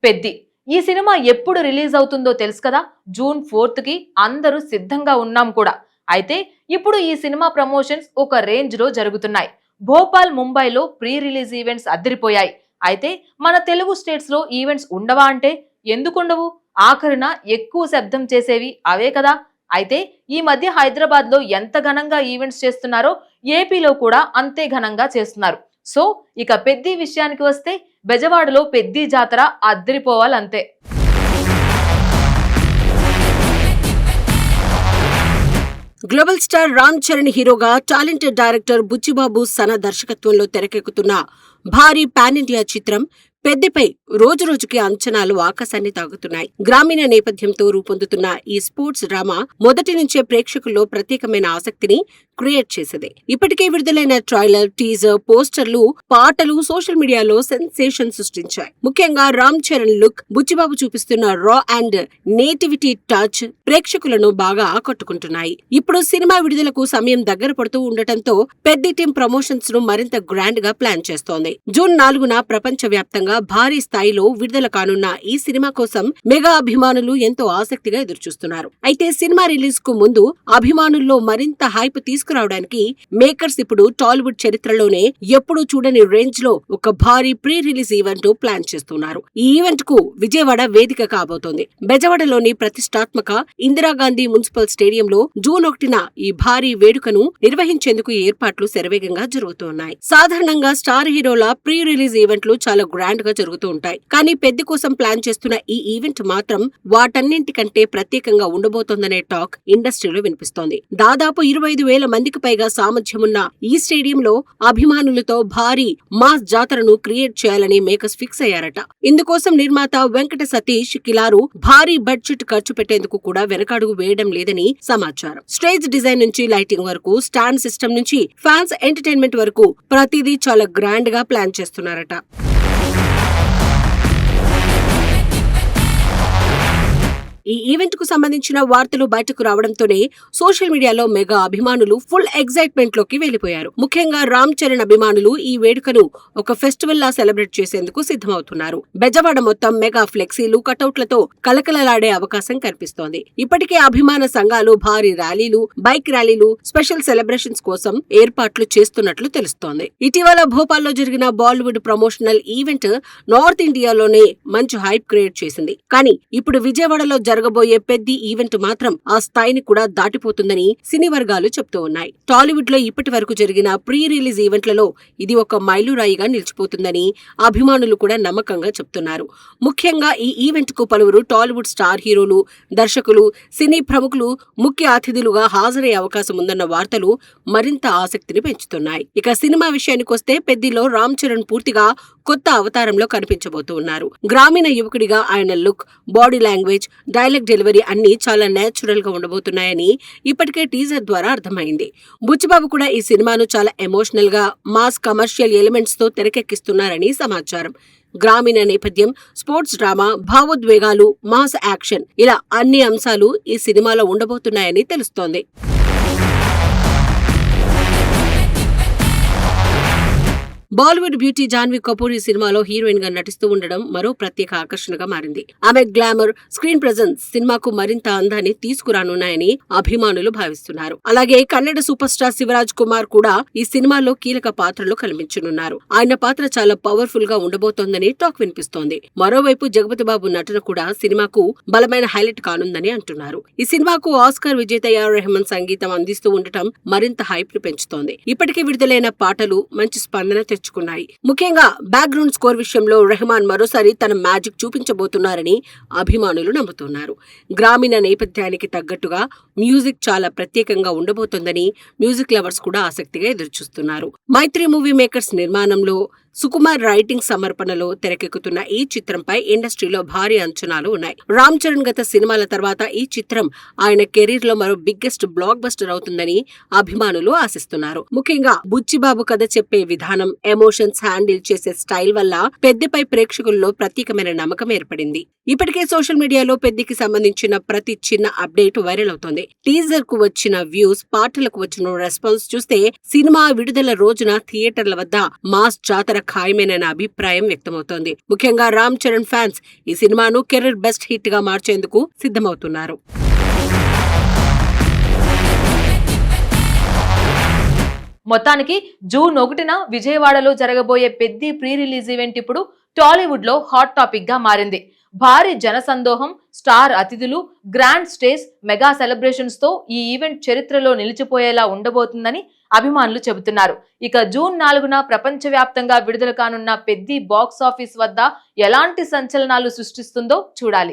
పెద్ది. ఈ సినిమా ఎప్పుడు రిలీజ్ అవుతుందో తెలుసు కదా. జూన్ 4th కి అందరూ సిద్ధంగా ఉన్నాం కూడా. అయితే ఇప్పుడు ఈ సినిమా ప్రమోషన్స్ ఒక రేంజ్ లో జరుగుతున్నాయి. భోపాల్, ముంబైలో ప్రీ రిలీజ్ ఈవెంట్స్ అద్దరిపోయాయి. అయితే మన తెలుగు స్టేట్స్ లో ఈవెంట్స్ ఉండవా అంటే ఎందుకుండవు? ఆఖరిన ఎక్కువ శబ్దం చేసేవి అవే కదా. అయితే ఈ మధ్య హైదరాబాద్ లో ఎంత ఘనంగా ఈవెంట్స్ చేస్తున్నారో ఏపీలో కూడా అంతే ఘనంగా చేస్తున్నారు. సో ఇక పెద్ది విషయానికి వస్తే బెజవాడలో పెద్ది జాతర అద్దరిపోవాలంతే. గ్లోబల్ స్టార్ రామ్ చరణ్ హీరోగా టాలెంటెడ్ డైరెక్టర్ బుచ్చిబాబు సన దర్శకత్వంలో తెరకెక్కుతున్న భారీ పాన్ ఇండియా చిత్రం పెద్దిపై రోజురోజుకి అంచనాలు ఆకాశాన్ని తాగుతున్నాయి. గ్రామీణ నేపథ్యంతో రూపొందుతున్న ఈ స్పోర్ట్స్ డ్రామా మొదటి నుంచే ప్రేక్షకుల్లో ప్రత్యేకమైన ఆసక్తిని క్రియేట్ చేసింది. ఇప్పటికే విడుదలైన ట్రైలర్, టీజర్, పోస్టర్లు, పాటలు సోషల్ మీడియాలో సెన్సేషన్ సృష్టించాయి. ముఖ్యంగా రామ్ చరణ్ లుక్, బుచ్చిబాబు చూపిస్తున్న రా అండ్ నేటివిటీ టచ్ ప్రేక్షకులను బాగా ఆకట్టుకుంటున్నాయి. ఇప్పుడు సినిమా విడుదలకు సమయం దగ్గర పడుతూ ఉండటంతో పెద్ది టీం ప్రమోషన్స్ ను మరింత గ్రాండ్ గా ప్లాన్ చేస్తోంది. జూన్ 4న ప్రపంచ వ్యాప్తంగా భారీ స్థాయిలో విడుదల కానున్న ఈ సినిమా కోసం మెగా అభిమానులు ఎంతో ఆసక్తిగా ఎదురుచూస్తున్నారు. అయితే సినిమా రిలీజ్ కు ముందు అభిమానుల్లో మరింత హైప్ తీసుకురావడానికి మేకర్స్ ఇప్పుడు టాలీవుడ్ చరిత్రలోనే ఎప్పుడూ చూడని రేంజ్ లో ఒక భారీ ప్రీ రిలీజ్ ఈవెంట్ ప్లాన్ చేస్తున్నారు. ఈ ఈవెంట్ కు విజయవాడ వేదిక కాబోతోంది. బెజవాడలోని ప్రతిష్టాత్మక ఇందిరాగాంధీ మున్సిపల్ స్టేడియంలో జూన్ 1న ఈ భారీ వేడుకను నిర్వహించేందుకు ఏర్పాట్లు శరవేగంగా జరుగుతున్నాయి. సాధారణంగా స్టార్ హీరోల ప్రీ రిలీజ్ ఈవెంట్లు చాలా గ్రాండ్ గా జరుగుతూ ఉంటాయి. కానీ పెద్ది కోసం ప్లాన్ చేస్తున్న ఈ ఈవెంట్ మాత్రం వాటన్నింటికంటే ప్రత్యేకంగా ఉండబోతోందనే టాక్ ఇండస్ట్రీలో వినిపిస్తోంది. దాదాపు 25,000 మందికి పైగా సామర్థ్యమున్న ఈ స్టేడియంలో అభిమానులతో భారీ మాస్ జాతరను క్రియేట్ చేయాలని మేకర్స్ ఫిక్స్ అయ్యారట. ఇందుకోసం నిర్మాత వెంకట సతీష్ కిలారు భారీ బడ్జెట్ ఖర్చు పెట్టేందుకు కూడా వెనకడుగు వేయడం లేదని సమాచారం. స్టేజ్ డిజైన్ నుంచి లైటింగ్ వరకు, స్టాండ్ సిస్టమ్ నుంచి ఫ్యాన్స్ ఎంటర్టైన్మెంట్ వరకు ప్రతిదీ చాలా గ్రాండ్ గా ప్లాన్ చేస్తున్నారట. ఈ ఈవెంట్ కు సంబంధించిన వార్తలు బయటకు రావడంతోనే సోషల్ మీడియాలో మెగా అభిమానులు ఫుల్ ఎగ్జైట్మెంట్ లోకి వెళ్లిపోయారు. ముఖ్యంగా రామ్ చరణ్ అభిమానులు ఈ వేడుకను ఒక ఫెస్టివల్ లా సెలబ్రేట్ చేసేందుకు సిద్ధమవుతున్నారు. బెజవాడ మొత్తం మెగా ఫ్లెక్సీలు, కటౌట్లతో కలకలలాడే అవకాశం కనిపిస్తోంది. ఇప్పటికే అభిమాన సంఘాలు భారీ ర్యాలీలు, బైక్ ర్యాలీలు, స్పెషల్ సెలబ్రేషన్స్ కోసం ఏర్పాట్లు చేస్తున్నట్లు తెలుస్తోంది. ఇటీవల భోపాల్లో జరిగిన బాలీవుడ్ ప్రమోషనల్ ఈవెంట్ నార్త్ ఇండియాలోనే మంచి హైప్ క్రియేట్ చేసింది. కానీ ఇప్పుడు విజయవాడలో జరగబోయే పెద్ది ఈవెంట్ మాత్రం ఆ స్థాయిని కూడా దాటిపోతుందని సినీ వర్గాలు చెప్తూ ఉన్నాయి. టాలీవుడ్ లో ఇప్పటి వరకు జరిగిన ప్రీ రిలీజ్ ఈవెంట్లలో ఇది ఒక మైలురాయిగా నిలిచిపోతుందని అభిమానులు కూడా నమ్మకంగా చెప్తున్నారు. ముఖ్యంగా ఈ ఈవెంట్ కు పలువురు టాలీవుడ్ స్టార్ హీరోలు, దర్శకులు, సినీ ప్రముఖులు ముఖ్య అతిథులుగా హాజరయ్యే అవకాశం ఉందన్న వార్తలు మరింత ఆసక్తిని పెంచుతున్నాయి. ఇక సినిమా విషయానికొస్తే పెద్దిలో రామ్ చరణ్ పూర్తిగా కొత్త అవతారంలో కనిపించబోతూ ఉన్నారు. గ్రామీణ యువకుడిగా ఆయన look, body language, dialogue delivery అన్ని చాలా నేచురల్ గా ఉండబోతున్నాయని ఇప్పటికే టీజర్ ద్వారా అర్థమైంది. బుచ్చిబాబు కూడా ఈ సినిమాను చాలా ఎమోషనల్ గా మాస్ కమర్షియల్ ఎలిమెంట్స్ తో తెరకెక్కిస్తున్నారని సమాచారం. గ్రామీణ నేపథ్యం, స్పోర్ట్స్ డ్రామా, భావోద్వేగాలు, మాస్ యాక్షన్ ఇలా అన్ని అంశాలు ఈ సినిమాలో ఉండబోతున్నాయని తెలుస్తోంది. బాలీవుడ్ బ్యూటీ జాన్వీ కపూర్ ఈ సినిమాలో హీరోయిన్ గా నటిస్తూ ఉండడం మరో ప్రత్యేక ఆకర్షణగా మారింది. ఆమె గ్లామర్, స్క్రీన్ ప్రెజెన్స్ సినిమాకు మరింత అందాన్ని తీసుకురానున్నాయని అభిమానులు భావిస్తున్నారు. అలాగే కన్నడ సూపర్ స్టార్ శివరాజ్ కుమార్ కూడా ఈ సినిమాలో కీలక పాత్రలో కనిపించనున్నారు. ఆయన పాత్ర చాలా పవర్ఫుల్ గా ఉండబోతోందని టాక్ వినిపిస్తోంది. మరోవైపు జగపతి బాబు నటన కూడా సినిమాకు బలమైన హైలైట్ కానుందని అంటున్నారు. ఈ సినిమాకు ఆస్కార్ విజేత ఏఆర్ రెహమాన్ సంగీతం అందిస్తూ ఉండటం మరింత హైప్ ను పెంచుతోంది. ఇప్పటికే విడుదలైన పాటలు మంచి స్పందన తెచ్చుకున్నాయి. ముఖ్యంగా బ్యాక్గ్రౌండ్ స్కోర్ విషయంలో రెహమాన్ మరోసారి తన మ్యాజిక్ చూపించబోతున్నారని అభిమానులు నమ్ముతున్నారు. గ్రామీణ నేపథ్యానికి తగ్గట్టుగా మ్యూజిక్ చాలా ప్రత్యేకంగా ఉండబోతోందని మ్యూజిక్ లవర్స్ కూడా ఆసక్తిగా ఎదురుచూస్తున్నారు. మైత్రి మూవీ మేకర్స్ నిర్మాణంలో సుకుమార్ రైటింగ్ సమర్పణలో తెరకెక్కుతున్న ఈ చిత్రంపై ఇండస్ట్రీలో భారీ అంచనాలు ఉన్నాయి. రామ్ చరణ్ గత సినిమాల తర్వాత ఈ చిత్రం ఆయన కెరీర్ లో మరో బిగ్గెస్ట్ బ్లాక్ బస్టర్ అవుతుందని అభిమానులు ఆశిస్తున్నారు. ముఖ్యంగా బుచ్చిబాబు కథ చెప్పే విధానం, ఎమోషన్స్ హ్యాండిల్ చేసే స్టైల్ వల్ల పెద్దిపై ప్రేక్షకుల్లో ప్రత్యేకమైన నమ్మకం ఏర్పడింది. ఇప్పటికే సోషల్ మీడియాలో పెద్దికి సంబంధించిన ప్రతి చిన్న అప్డేట్ వైరల్ అవుతోంది. టీజర్ కు వచ్చిన వ్యూస్, పాటలకు వచ్చిన రెస్పాన్స్ చూస్తే సినిమా విడుదల రోజున థియేటర్ల వద్ద మాస్ జాతర ఖాయమేనన్న అభిప్రాయం వ్యక్తమవుతోంది. ముఖ్యంగా రామ్ చరణ్ ఫ్యాన్స్ ఈ సినిమాను కెరీర్ బెస్ట్ హిట్ గా మార్చేందుకు సిద్ధమవుతున్నారు. మొత్తానికి జూన్ 1న విజయవాడలో జరగబోయే పెద్ది ప్రీ రిలీజ్ ఈవెంట్ ఇప్పుడు టాలీవుడ్ లో హాట్ టాపిక్ గా మారింది. భారీ జనసందోహం, స్టార్ అతిథులు, గ్రాండ్ స్టేజ్, మెగా సెలబ్రేషన్స్ తో ఈ ఈవెంట్ చరిత్రలో నిలిచిపోయేలా ఉండబోతుందని అభిమానులు చెబుతున్నారు. ఇక జూన్ 4న ప్రపంచవ్యాప్తంగా విడుదల కానున్న పెద్ది బాక్స్ ఆఫీస్ వద్ద ఎలాంటి సంచలనాలు సృష్టిస్తుందో చూడాలి.